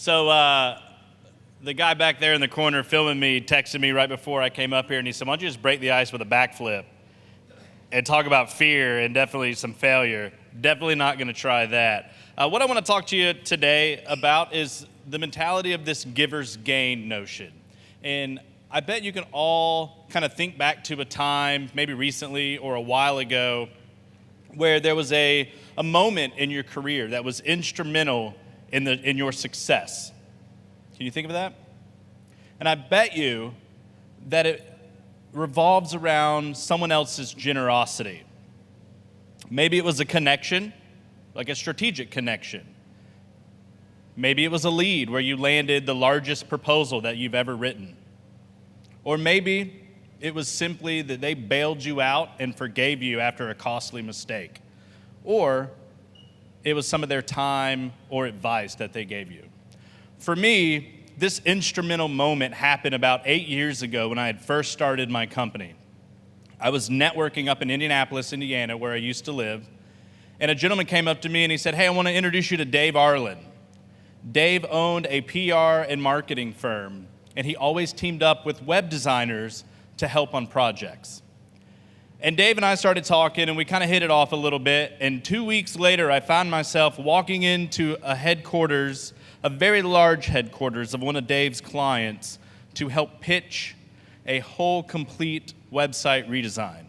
So the guy back there in the corner filming me texted me right before I came up here, and he said, why don't you just break the ice with a backflip and talk about fear and definitely some failure. Definitely not going to try that. What I want to talk to you today about is the mentality of this giver's gain notion. And I bet you can all kind of think back to a time, maybe recently or a while ago, where there was a moment in your career that was instrumental in your success. Can you think of that? And I bet you that it revolves around someone else's generosity. Maybe it was a connection, like a strategic connection. Maybe it was a lead where you landed the largest proposal that you've ever written. Or maybe it was simply that they bailed you out and forgave you after a costly mistake. Or it was some of their time or advice that they gave you. For me, this instrumental moment happened about 8 years ago when I had first started my company. I was networking up in Indianapolis, Indiana, where I used to live, and a gentleman came up to me and he said, hey, I want to introduce you to Dave Arlen. Dave owned a PR and marketing firm, and he always teamed up with web designers to help on projects. And Dave and I started talking, and we kind of hit it off a little bit, and 2 weeks later, I found myself walking into a very large headquarters of one of Dave's clients to help pitch a whole complete website redesign.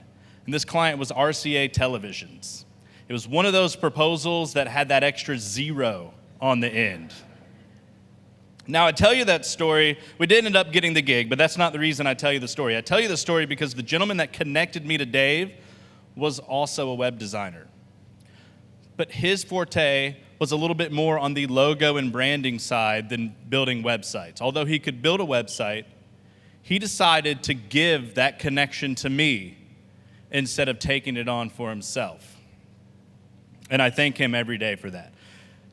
And this client was RCA Televisions. It was one of those proposals that had that extra zero on the end. Now, I tell you that story, we did end up getting the gig, but that's not the reason I tell you the story. I tell you the story because the gentleman that connected me to Dave was also a web designer. But his forte was a little bit more on the logo and branding side than building websites. Although he could build a website, he decided to give that connection to me instead of taking it on for himself. And I thank him every day for that.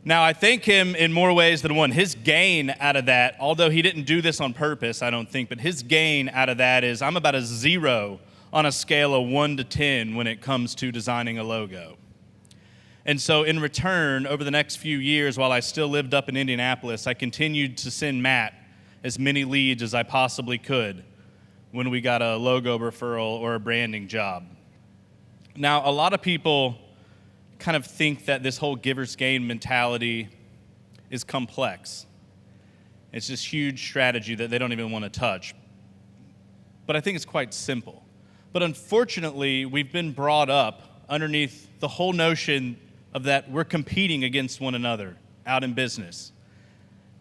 Now, I thank him in more ways than one. His gain out of that, although he didn't do this on purpose, I don't think, but his gain out of that is I'm about a 0 on a scale of 1 to 10 when it comes to designing a logo. And so in return, over the next few years, while I still lived up in Indianapolis, I continued to send Matt as many leads as I possibly could when we got a logo referral or a branding job. Now, a lot of people kind of think that this whole giver's gain mentality is complex. It's this huge strategy that they don't even want to touch. But I think it's quite simple. But unfortunately, we've been brought up underneath the whole notion of that we're competing against one another out in business.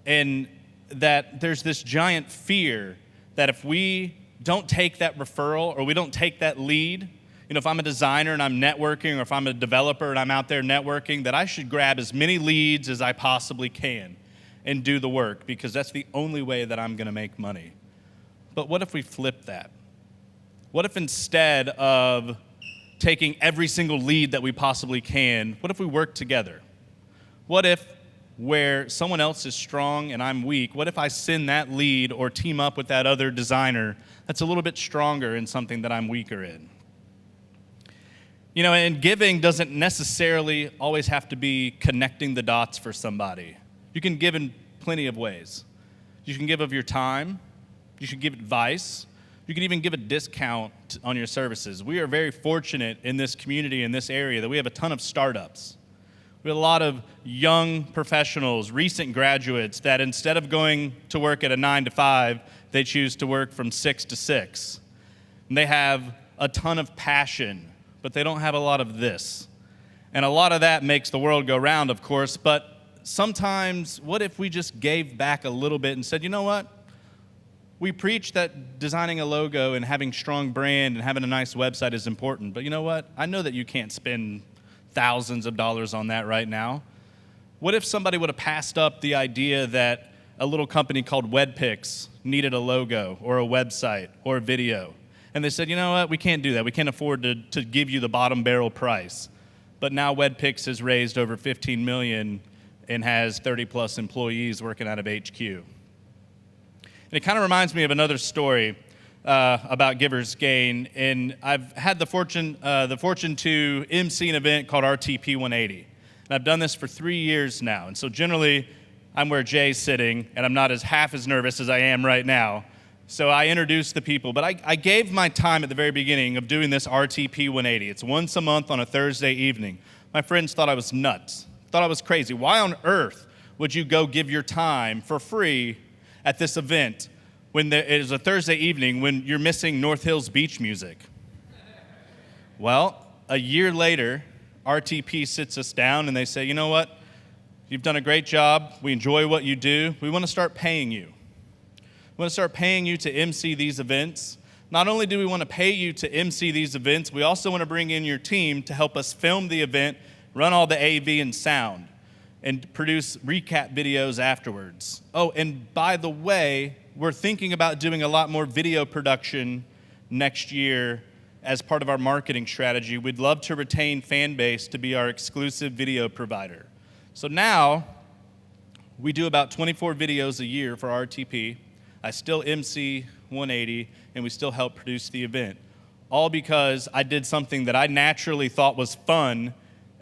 And that there's this giant fear that if we don't take that referral or we don't take that lead, if I'm a designer and I'm networking, or if I'm a developer and I'm out there networking, that I should grab as many leads as I possibly can and do the work, because that's the only way that I'm gonna make money. But what if we flip that? What if instead of taking every single lead that we possibly can, what if we work together? What if where someone else is strong and I'm weak, what if I send that lead or team up with that other designer that's a little bit stronger in something that I'm weaker in? And giving doesn't necessarily always have to be connecting the dots for somebody. You can give in plenty of ways. You can give of your time. You should give advice. You can even give a discount on your services. We are very fortunate in this community, in this area, that we have a ton of startups. We have a lot of young professionals, recent graduates, that instead of going to work at a 9 to 5, they choose to work from 6 to 6. And they have a ton of passion, but they don't have a lot of this. And a lot of that makes the world go round, of course, but sometimes, what if we just gave back a little bit and said, you know what? We preach that designing a logo and having strong brand and having a nice website is important, but you know what? I know that you can't spend thousands of dollars on that right now. What if somebody would have passed up the idea that a little company called WebPix needed a logo or a website or a video? And they said, you know what, we can't do that. We can't afford to give you the bottom barrel price. But now WebPix has raised over $15 million and has 30 plus employees working out of HQ. And it kind of reminds me of another story about Giver's Gain. And I've had the fortune to MC an event called RTP 180. And I've done this for 3 years now. And so generally, I'm where Jay's sitting, and I'm not half as nervous as I am right now. So I introduced the people, but I gave my time at the very beginning of doing this RTP 180. It's once a month on a Thursday evening. My friends thought I was nuts, thought I was crazy. Why on earth would you go give your time for free at this event when it is a Thursday evening when you're missing North Hills beach music? Well, a year later, RTP sits us down and they say, you know what? You've done a great job. We enjoy what you do. We want to start paying you. We want to start paying you to MC these events. Not only do we want to pay you to MC these events, we also want to bring in your team to help us film the event, run all the AV and sound, and produce recap videos afterwards. Oh, and by the way, we're thinking about doing a lot more video production next year as part of our marketing strategy. We'd love to retain Fanbase to be our exclusive video provider. So now, we do about 24 videos a year for RTP. I still MC 180, and we still help produce the event. All because I did something that I naturally thought was fun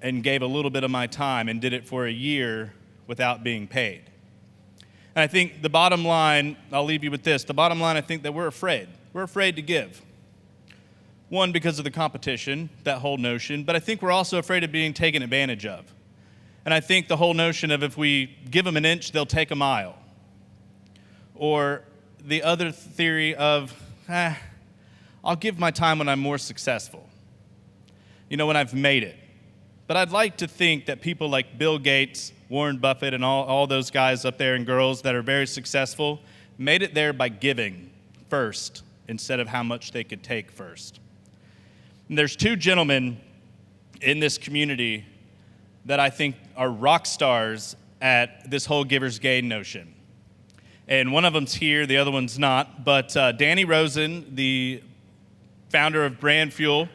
and gave a little bit of my time and did it for a year without being paid. And I think the bottom line, I'll leave you with this, the bottom line, I think that we're afraid. We're afraid to give. One, because of the competition, that whole notion, but I think we're also afraid of being taken advantage of. And I think the whole notion of if we give them an inch, they'll take a mile. Or the other theory of, I'll give my time when I'm more successful. You know, when I've made it. But I'd like to think that people like Bill Gates, Warren Buffett, and all those guys up there and girls that are very successful made it there by giving first instead of how much they could take first. And there's two gentlemen in this community that I think are rock stars at this whole giver's gain notion. And one of them's here, the other one's not. But Danny Rosen, the founder of Brand Fuel,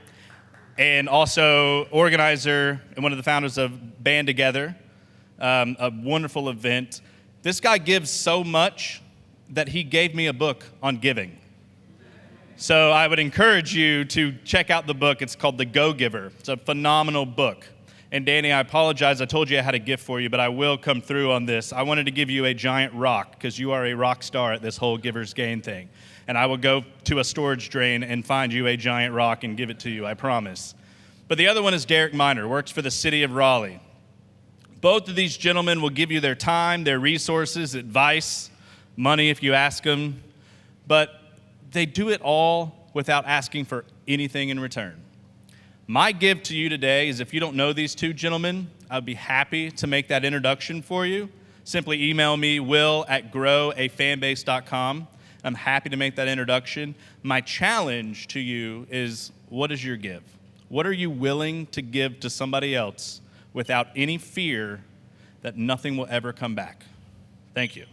and also organizer and one of the founders of Band Together, a wonderful event. This guy gives so much that he gave me a book on giving. So I would encourage you to check out the book. It's called The Go-Giver. It's a phenomenal book. And Danny, I apologize. I told you I had a gift for you, but I will come through on this. I wanted to give you a giant rock because you are a rock star at this whole giver's gain thing. And I will go to a storage drain and find you a giant rock and give it to you, I promise. But the other one is Derek Miner, works for the city of Raleigh. Both of these gentlemen will give you their time, their resources, advice, money if you ask them. But they do it all without asking for anything in return. My gift to you today is if you don't know these two gentlemen, I'd be happy to make that introduction for you. Simply email me, will@growafanbase.com. I'm happy to make that introduction. My challenge to you is, what is your give? What are you willing to give to somebody else without any fear that nothing will ever come back? Thank you.